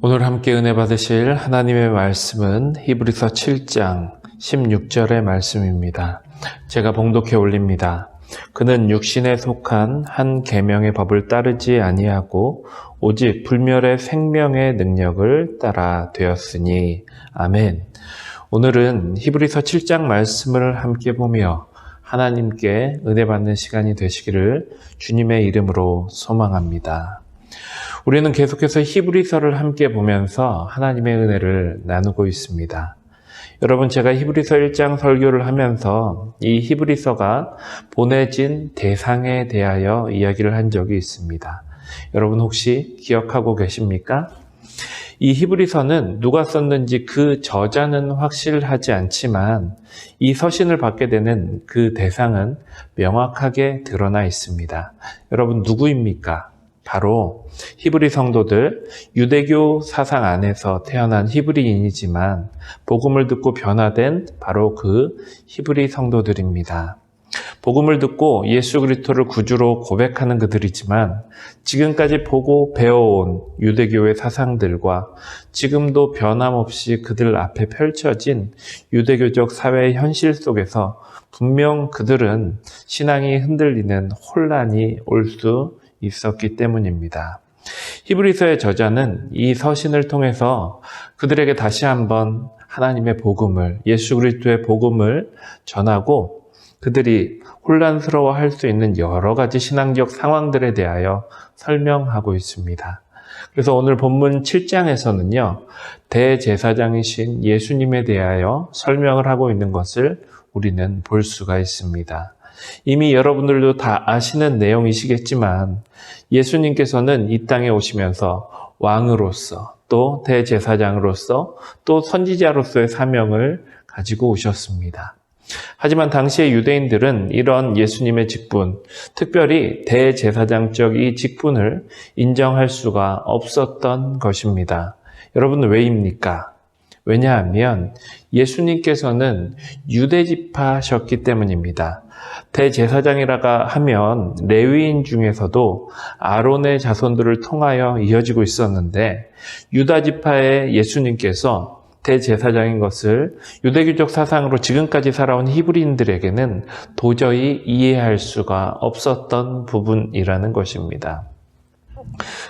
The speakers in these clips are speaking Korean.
오늘 함께 은혜 받으실 하나님의 말씀은 히브리서 7장 16절의 말씀입니다. 제가 봉독해 올립니다. 그는 육신에 속한 한 계명의 법을 따르지 아니하고 오직 불멸의 생명의 능력을 따라 되었으니. 아멘. 오늘은 히브리서 7장 말씀을 함께 보며 하나님께 은혜 받는 시간이 되시기를 주님의 이름으로 소망합니다. 우리는 계속해서 히브리서를 함께 보면서 하나님의 은혜를 나누고 있습니다. 여러분, 제가 히브리서 1장 설교를 하면서 이 히브리서가 보내진 대상에 대하여 이야기를 한 적이 있습니다. 여러분 혹시 기억하고 계십니까? 이 히브리서는 누가 썼는지 그 저자는 확실하지 않지만 이 서신을 받게 되는 그 대상은 명확하게 드러나 있습니다. 여러분 누구입니까? 바로 히브리 성도들, 유대교 사상 안에서 태어난 히브리인이지만 복음을 듣고 변화된 바로 그 히브리 성도들입니다. 복음을 듣고 예수 그리스도를 구주로 고백하는 그들이지만 지금까지 보고 배워온 유대교의 사상들과 지금도 변함없이 그들 앞에 펼쳐진 유대교적 사회의 현실 속에서 분명 그들은 신앙이 흔들리는 혼란이 올 수 있었기 때문입니다. 히브리서의 저자는 이 서신을 통해서 그들에게 다시 한번 하나님의 복음을, 예수 그리스도의 복음을 전하고 그들이 혼란스러워할 수 있는 여러 가지 신앙적 상황들에 대하여 설명하고 있습니다. 그래서 오늘 본문 7장에서는요, 대제사장이신 예수님에 대하여 설명을 하고 있는 것을 우리는 볼 수가 있습니다. 이미 여러분들도 다 아시는 내용이시겠지만 예수님께서는 이 땅에 오시면서 왕으로서 또 대제사장으로서 또 선지자로서의 사명을 가지고 오셨습니다. 하지만 당시의 유대인들은 이런 예수님의 직분, 특별히 대제사장적 이 직분을 인정할 수가 없었던 것입니다. 여러분 왜입니까? 왜냐하면 예수님께서는 유대지파셨기 때문입니다. 대제사장이라가 하면 레위인 중에서도 아론의 자손들을 통하여 이어지고 있었는데 유다지파의 예수님께서 대제사장인 것을 유대교적 사상으로 지금까지 살아온 히브리인들에게는 도저히 이해할 수가 없었던 부분이라는 것입니다.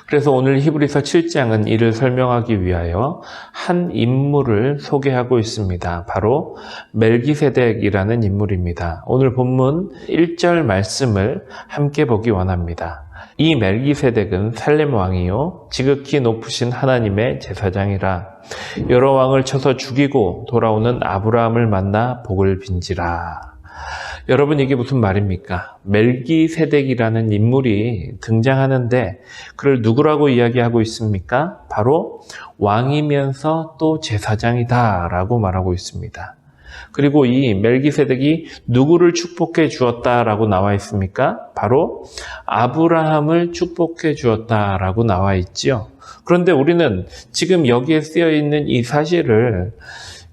그래서 오늘 히브리서 7장은 이를 설명하기 위하여 한 인물을 소개하고 있습니다. 바로 멜기세덱이라는 인물입니다. 오늘 본문 1절 말씀을 함께 보기 원합니다. 이 멜기세덱은 살렘 왕이요 지극히 높으신 하나님의 제사장이라. 여러 왕을 쳐서 죽이고 돌아오는 아브라함을 만나 복을 빈지라. 여러분 이게 무슨 말입니까? 멜기세덱이라는 인물이 등장하는데 그를 누구라고 이야기하고 있습니까? 바로 왕이면서 또 제사장이다 라고 말하고 있습니다. 그리고 이 멜기세덱이 누구를 축복해 주었다라고 나와 있습니까? 바로 아브라함을 축복해 주었다라고 나와 있지요. 그런데 우리는 지금 여기에 쓰여 있는 이 사실을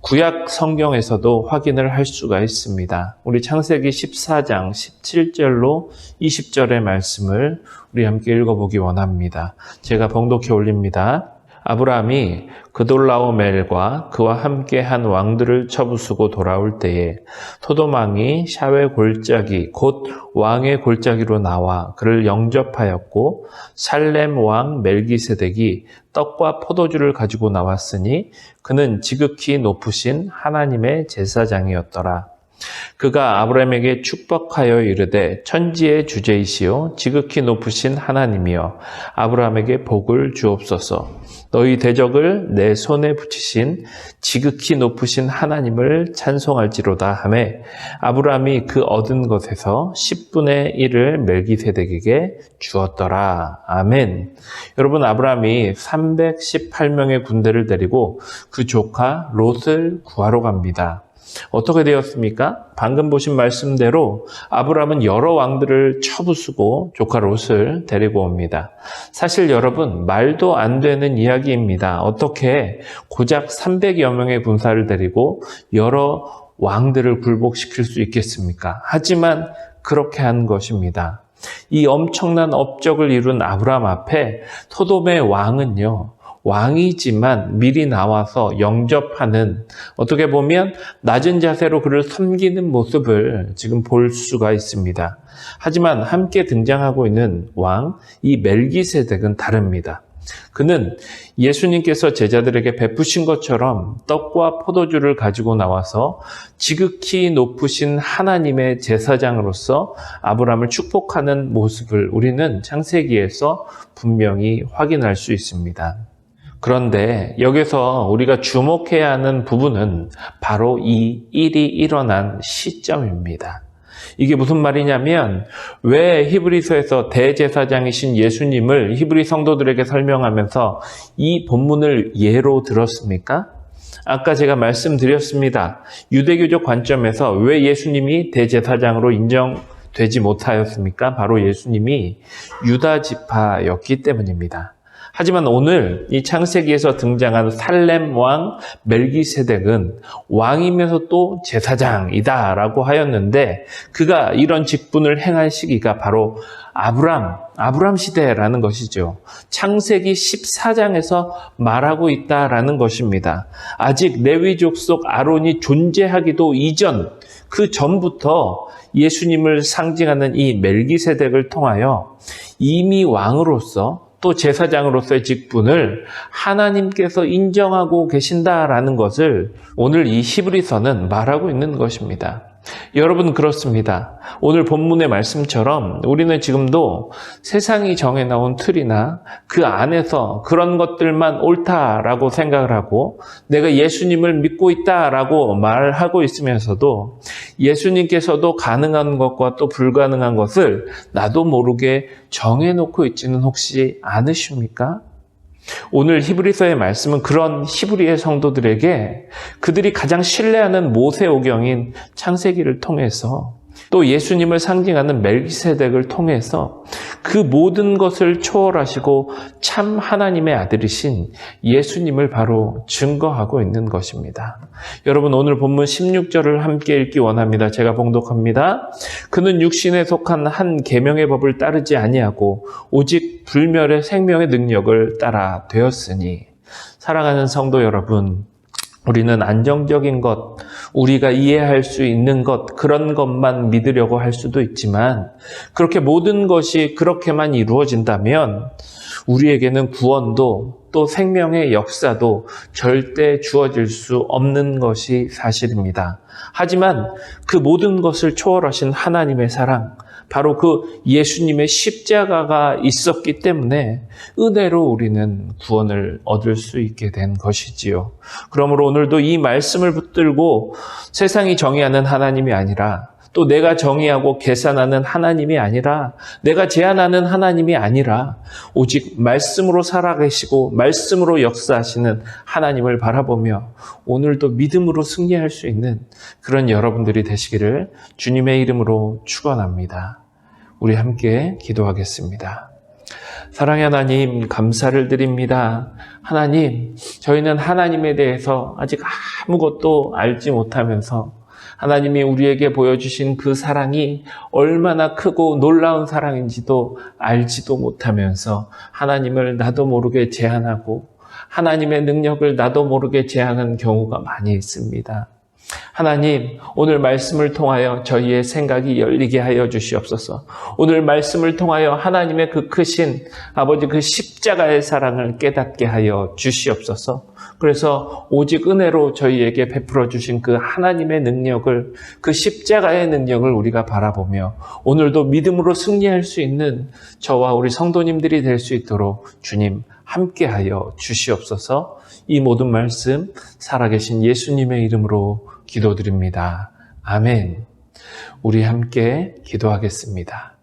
구약 성경에서도 확인을 할 수가 있습니다. 우리 창세기 14장 17절로 20절의 말씀을 우리 함께 읽어보기 원합니다. 제가 봉독해 올립니다. 아브라함이 그돌라오멜과 그와 함께 한 왕들을 쳐부수고 돌아올 때에 소돔 왕이 샤웨 골짜기 곧 왕의 골짜기로 나와 그를 영접하였고 살렘 왕 멜기세덱이 떡과 포도주를 가지고 나왔으니 그는 지극히 높으신 하나님의 제사장이었더라. 그가 아브라함에게 축복하여 이르되 천지의 주제이시오 지극히 높으신 하나님이여 아브라함에게 복을 주옵소서. 너희 대적을 내 손에 붙이신 지극히 높으신 하나님을 찬송할지로다 하매 아브라함이 그 얻은 것에서 10분의 1을 멜기세덱에게 주었더라. 아멘. 여러분 아브라함이 318명의 군대를 데리고 그 조카 롯을 구하러 갑니다. 어떻게 되었습니까? 방금 보신 말씀대로 아브라함은 여러 왕들을 쳐부수고 조카 롯을 데리고 옵니다. 사실 여러분 말도 안 되는 이야기입니다. 어떻게 고작 300여 명의 군사를 데리고 여러 왕들을 굴복시킬 수 있겠습니까? 하지만 그렇게 한 것입니다. 이 엄청난 업적을 이룬 아브라함 앞에 소돔의 왕은요 왕이지만 미리 나와서 영접하는, 어떻게 보면 낮은 자세로 그를 섬기는 모습을 지금 볼 수가 있습니다. 하지만 함께 등장하고 있는 왕, 이 멜기세덱은 다릅니다. 그는 예수님께서 제자들에게 베푸신 것처럼 떡과 포도주를 가지고 나와서 지극히 높으신 하나님의 제사장으로서 아브라함을 축복하는 모습을 우리는 창세기에서 분명히 확인할 수 있습니다. 그런데 여기서 우리가 주목해야 하는 부분은 바로 이 일이 일어난 시점입니다. 이게 무슨 말이냐면, 왜 히브리서에서 대제사장이신 예수님을 히브리 성도들에게 설명하면서 이 본문을 예로 들었습니까? 아까 제가 말씀드렸습니다. 유대교적 관점에서 왜 예수님이 대제사장으로 인정되지 못하였습니까? 바로 예수님이 유다 지파였기 때문입니다. 하지만 오늘 이 창세기에서 등장한 살렘 왕 멜기세덱은 왕이면서 또 제사장이다라고 하였는데, 그가 이런 직분을 행한 시기가 바로 아브람 시대라는 것이죠. 창세기 14장에서 말하고 있다라는 것입니다. 아직 레위 족속 아론이 존재하기도 이전, 그 전부터 예수님을 상징하는 이 멜기세덱을 통하여 이미 왕으로서 또 제사장으로서의 직분을 하나님께서 인정하고 계신다라는 것을 오늘 이 히브리서는 말하고 있는 것입니다. 여러분, 그렇습니다. 오늘 본문의 말씀처럼 우리는 지금도 세상이 정해놓은 틀이나 그 안에서 그런 것들만 옳다라고 생각을 하고 내가 예수님을 믿고 있다라고 말하고 있으면서도 예수님께서도 가능한 것과 또 불가능한 것을 나도 모르게 정해놓고 있지는 혹시 않으십니까? 오늘 히브리서의 말씀은 그런 히브리의 성도들에게 그들이 가장 신뢰하는 모세오경인 창세기를 통해서 또 예수님을 상징하는 멜기세덱을 통해서 그 모든 것을 초월하시고 참 하나님의 아들이신 예수님을 바로 증거하고 있는 것입니다. 여러분, 오늘 본문 16절을 함께 읽기 원합니다. 제가 봉독합니다. 그는 육신에 속한 한 계명의 법을 따르지 아니하고 오직 불멸의 생명의 능력을 따라 되었으니. 사랑하는 성도 여러분, 우리는 안정적인 것, 우리가 이해할 수 있는 것, 그런 것만 믿으려고 할 수도 있지만 그렇게 모든 것이 그렇게만 이루어진다면 우리에게는 구원도 또 생명의 역사도 절대 주어질 수 없는 것이 사실입니다. 하지만 그 모든 것을 초월하신 하나님의 사랑, 바로 그 예수님의 십자가가 있었기 때문에 은혜로 우리는 구원을 얻을 수 있게 된 것이지요. 그러므로 오늘도 이 말씀을 붙들고 세상이 정의하는 하나님이 아니라, 또 내가 정의하고 계산하는 하나님이 아니라, 내가 제한하는 하나님이 아니라 오직 말씀으로 살아계시고 말씀으로 역사하시는 하나님을 바라보며 오늘도 믿음으로 승리할 수 있는 그런 여러분들이 되시기를 주님의 이름으로 축원합니다. 우리 함께 기도하겠습니다. 사랑의 하나님, 감사를 드립니다. 하나님, 저희는 하나님에 대해서 아직 아무것도 알지 못하면서 하나님이 우리에게 보여주신 그 사랑이 얼마나 크고 놀라운 사랑인지도 알지도 못하면서 하나님을 나도 모르게 제한하고 하나님의 능력을 나도 모르게 제한하는 경우가 많이 있습니다. 하나님, 오늘 말씀을 통하여 저희의 생각이 열리게 하여 주시옵소서. 오늘 말씀을 통하여 하나님의 그 크신 아버지 그 십자가의 사랑을 깨닫게 하여 주시옵소서. 그래서 오직 은혜로 저희에게 베풀어 주신 그 하나님의 능력을, 그 십자가의 능력을 우리가 바라보며 오늘도 믿음으로 승리할 수 있는 저와 우리 성도님들이 될 수 있도록 주님 함께하여 주시옵소서. 이 모든 말씀 살아계신 예수님의 이름으로 기도드립니다. 아멘. 우리 함께 기도하겠습니다.